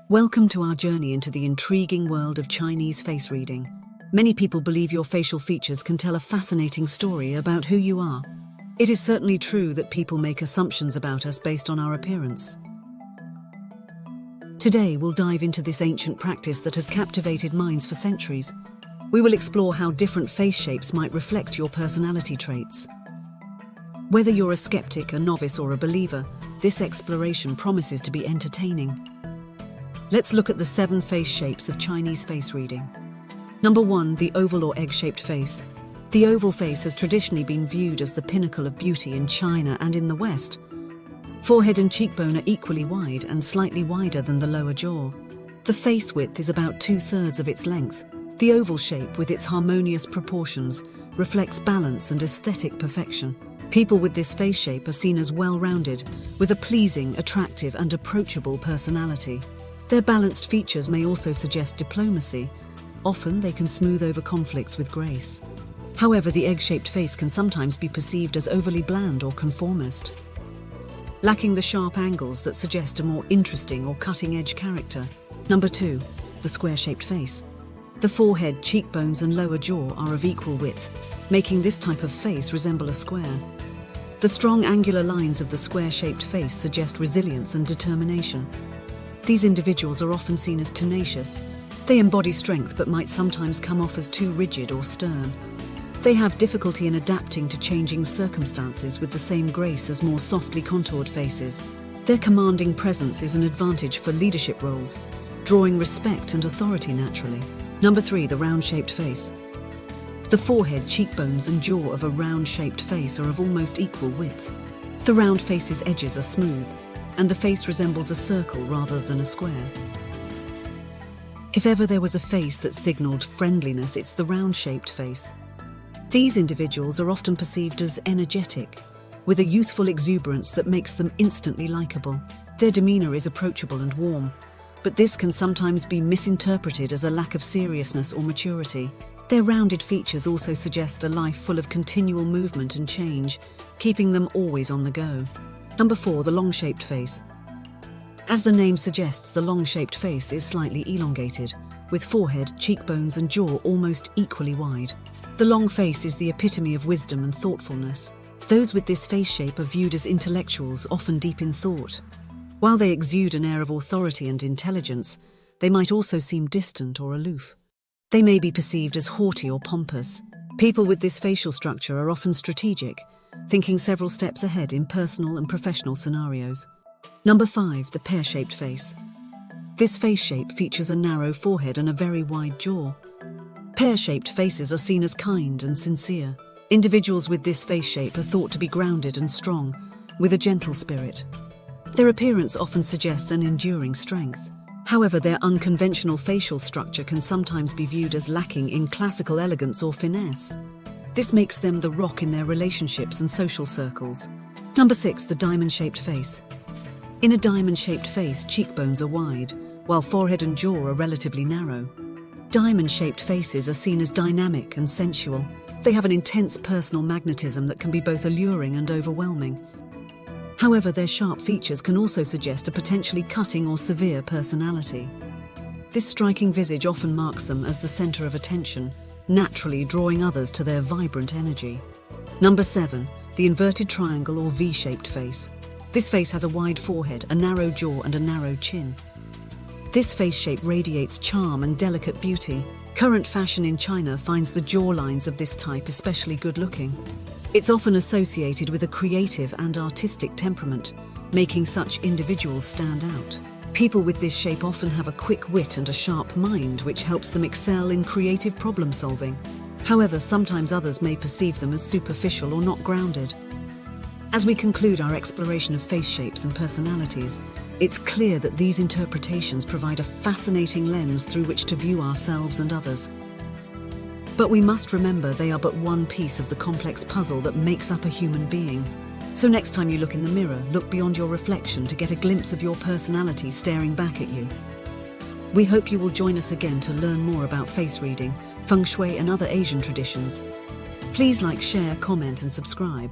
Welcome to our journey into the intriguing world of Chinese face reading. Many people believe your facial features can tell a fascinating story about who you are. It is certainly true that people make assumptions about us based on our appearance. Today, we'll dive into this ancient practice that has captivated minds for centuries. We will explore how different face shapes might reflect your personality traits. Whether you're a skeptic, a novice, or a believer, this exploration promises to be entertaining. Let's look at the 7 face shapes of Chinese face reading. Number 1, the oval or egg-shaped face. The oval face has traditionally been viewed as the pinnacle of beauty in China and in the West. Forehead and cheekbone are equally wide and slightly wider than the lower jaw. The face width is about 2/3 of its length. The oval shape, with its harmonious proportions, reflects balance and aesthetic perfection. People with this face shape are seen as well-rounded, with a pleasing, attractive, and approachable personality. Their balanced features may also suggest diplomacy. Often, they can smooth over conflicts with grace. However, the egg-shaped face can sometimes be perceived as overly bland or conformist, lacking the sharp angles that suggest a more interesting or cutting-edge character. Number 2, the square-shaped face. The forehead, cheekbones, and lower jaw are of equal width, making this type of face resemble a square. The strong angular lines of the square-shaped face suggest resilience and determination. These individuals are often seen as tenacious. They embody strength but might sometimes come off as too rigid or stern. They have difficulty in adapting to changing circumstances with the same grace as more softly contoured faces. Their commanding presence is an advantage for leadership roles, drawing respect and authority naturally. Number 3, the round-shaped face. The forehead, cheekbones, and jaw of a round-shaped face are of almost equal width. The round face's edges are smooth, and the face resembles a circle rather than a square. If ever there was a face that signaled friendliness, it's the round-shaped face. These individuals are often perceived as energetic, with a youthful exuberance that makes them instantly likable. Their demeanor is approachable and warm, but this can sometimes be misinterpreted as a lack of seriousness or maturity. Their rounded features also suggest a life full of continual movement and change, keeping them always on the go. Number 4, the long-shaped face. As the name suggests, the long-shaped face is slightly elongated, with forehead, cheekbones, and jaw almost equally wide. The long face is the epitome of wisdom and thoughtfulness. Those with this face shape are viewed as intellectuals, often deep in thought. While they exude an air of authority and intelligence, they might also seem distant or aloof. They may be perceived as haughty or pompous. People with this facial structure are often strategic, thinking several steps ahead in personal and professional scenarios. Number 5, the pear-shaped face. This face shape features a narrow forehead and a very wide jaw. Pear-shaped faces are seen as kind and sincere. Individuals with this face shape are thought to be grounded and strong, with a gentle spirit. Their appearance often suggests an enduring strength. However, their unconventional facial structure can sometimes be viewed as lacking in classical elegance or finesse. This makes them the rock in their relationships and social circles. Number 6, the diamond-shaped face. In a diamond-shaped face, cheekbones are wide, while forehead and jaw are relatively narrow. Diamond-shaped faces are seen as dynamic and sensual. They have an intense personal magnetism that can be both alluring and overwhelming. However, their sharp features can also suggest a potentially cutting or severe personality. This striking visage often marks them as the center of attention, naturally drawing others to their vibrant energy. Number 7, the inverted triangle or V-shaped face. This face has a wide forehead, a narrow jaw, and a narrow chin. This face shape radiates charm and delicate beauty. Current fashion in China finds the jawlines of this type especially good-looking. It's often associated with a creative and artistic temperament, making such individuals stand out. People with this shape often have a quick wit and a sharp mind, which helps them excel in creative problem-solving. However, sometimes others may perceive them as superficial or not grounded. As we conclude our exploration of face shapes and personalities, it's clear that these interpretations provide a fascinating lens through which to view ourselves and others. But we must remember they are but one piece of the complex puzzle that makes up a human being. So next time you look in the mirror, look beyond your reflection to get a glimpse of your personality staring back at you. We hope you will join us again to learn more about face reading, feng shui, and other Asian traditions. Please like, share, comment, and subscribe.